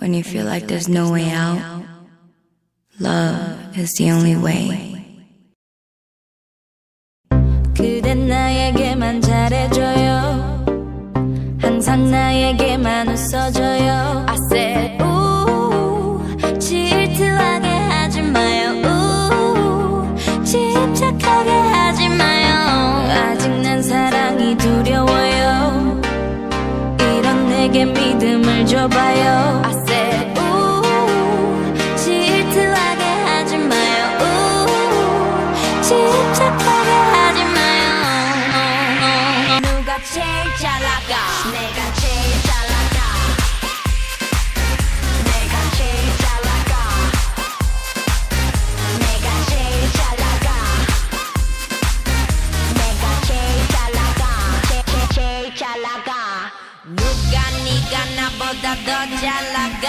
When you feel like there's no way out, love is the only way. 그댄 나에게만 잘해줘요. 항상 나에게만 웃어줘요. I said ooh, 질투하게 하지 마요. ooh, 집착하게 하지 마요. 아직 난 사랑이 두려워요. 이런 내게 믿음을 줘봐요. I said ooh, 질투하게 하지 마요. ooh, 집착하게 하지 마요. 누가 제일 잘 나가? 내가 제일 잘 나가. 내가 제일 잘 나가. 내가 제일 잘 나가. 내가 제일 잘 나가. 제일 잘 나가. 누가 네가 나보다 더 잘 나가?